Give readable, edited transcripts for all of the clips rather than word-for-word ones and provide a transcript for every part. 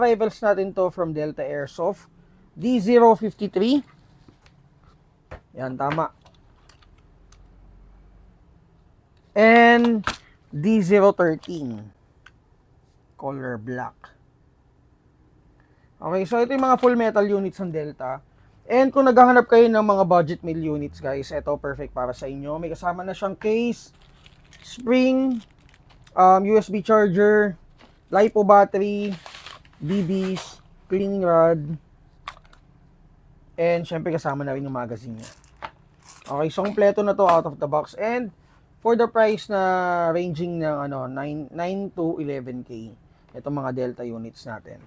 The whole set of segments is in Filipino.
Rivals natin to from Delta Airsoft. D053. Yan, tama. And D013. Color black. Okay, so ito yung mga full metal units ng Delta. And kung naghahanap kayo ng mga budget meal units, guys, ito perfect para sa inyo. May kasama na siyang case, spring, USB charger, LiPo battery, BBs, cleaning rod, and syempre kasama na rin yung magazine niya. Okay, so kompleto na to out of the box. And for the price na ranging ng 9 to 11K, itong mga Delta units natin.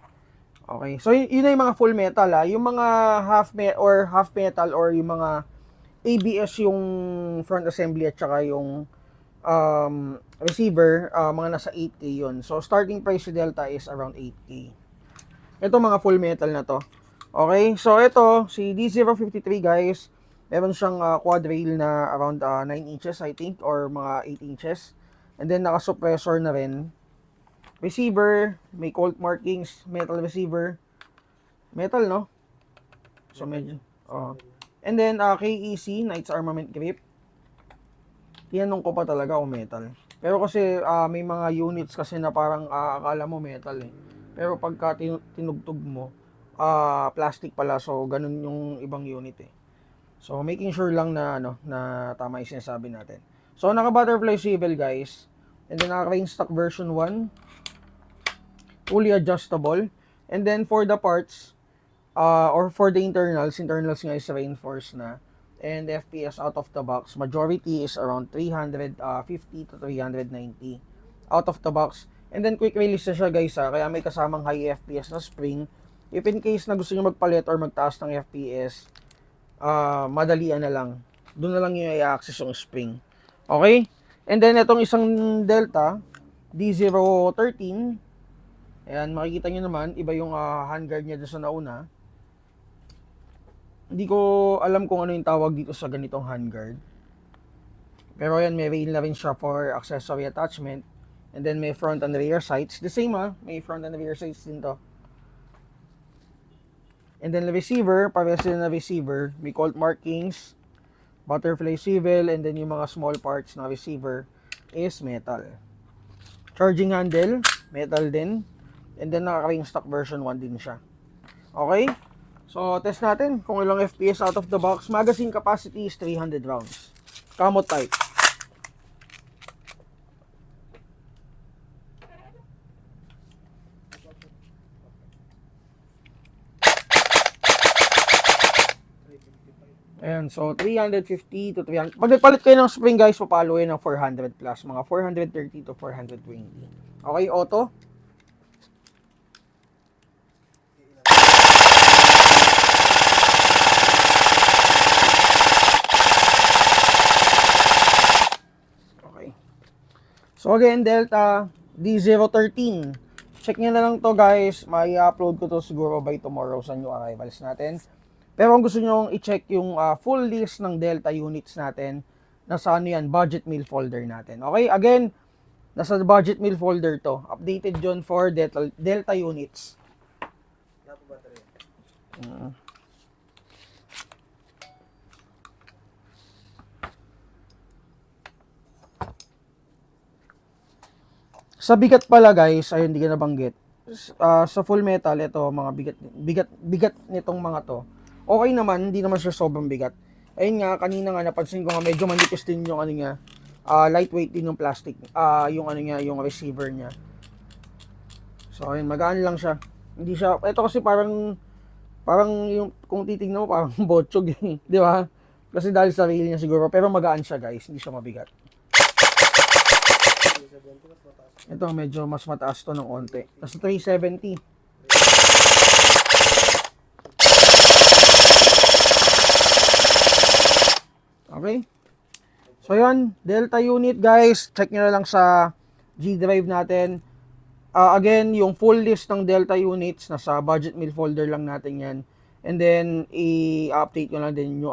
Okay, so yun na yung mga full metal ha. Yung mga half metal or yung mga ABS yung front assembly at saka yung receiver, mga nasa 8K yun. So starting price sa Delta is around 8K. Ito mga full metal na to. Okay, so ito si D053 guys, meron siyang quad rail na around 9 inches I think or mga 8 inches. And then naka-suppressor na rin. Receiver, may Colt markings, metal receiver. Metal, no? So medyo, And then KEC, Knights Armament Grip. Tinanong ko pa talaga kung metal. Pero kasi may mga units kasi na parang akala mo metal eh. Pero pagka tinugtog mo, plastic pala. So ganun yung ibang unit eh. So making sure lang na na tama yung sinasabi natin. So naka butterfly swivel guys. And then naka range stock version 1. Fully adjustable. And then for the parts or for the internals nga is reinforced na. And FPS out of the box, majority is around 350 to 390 out of the box. And then quick release na siya guys kaya may kasamang high FPS na spring. If in case na gusto niyo magpalit or magtaas ng FPS, madalian na lang. Doon na lang yung i-access yung spring. Okay? And then itong isang Delta D013, ayan, makikita nyo naman, iba yung handguard niya doon sa nauna. Hindi ko alam kung ano yung tawag dito sa ganitong handguard. Pero ayan, may rail na rin siya for accessory attachment. And then may front and rear sights. The same may front and rear sights din to. And then the receiver, parehas din na receiver. May Colt markings, butterfly swivel, and then yung mga small parts na receiver is metal. Charging handle, metal din. And then naka-ring stock version 1 din siya. Okay? So test natin kung ilang FPS out of the box. Magazine capacity is 300 rounds. Camo type. Ayan, so 350 to 300. Pag nagpalit kayo ng spring guys, papalo yun ng 400 plus. Mga 430 to 420. Okay, auto. So again, Delta D013. Check nyo na lang to guys. May upload ko to siguro by tomorrow sa new arrivals natin. Pero kung gusto nyo i-check yung full list ng Delta units natin, nasa yan, budget meal folder natin. Okay, again, nasa budget meal folder to. Updated yun for Delta units. Sa bigat pala guys, ayun, hindi ko nabanggit. Sa full metal, ito, mga bigat nitong mga to. Okay naman, hindi naman siya sobrang bigat. Ayun nga, kanina nga, napansin ko nga, medyo manipis din yung lightweight din yung plastic, yung receiver niya. So, ayun, magaan lang siya. Hindi siya, ito kasi parang yung, kung titignan mo, parang botchog di ba? Kasi dahil sa rail niya siguro, pero magaan siya guys, hindi siya mabigat. Ito medyo mas mataas to ng onte. Nasa 370. Okay. So yun, Delta unit guys. Check nyo na lang sa G-Drive natin. Again, yung full list ng Delta units, nasa budget meal folder lang natin yan. And then, i-update ko lang din yung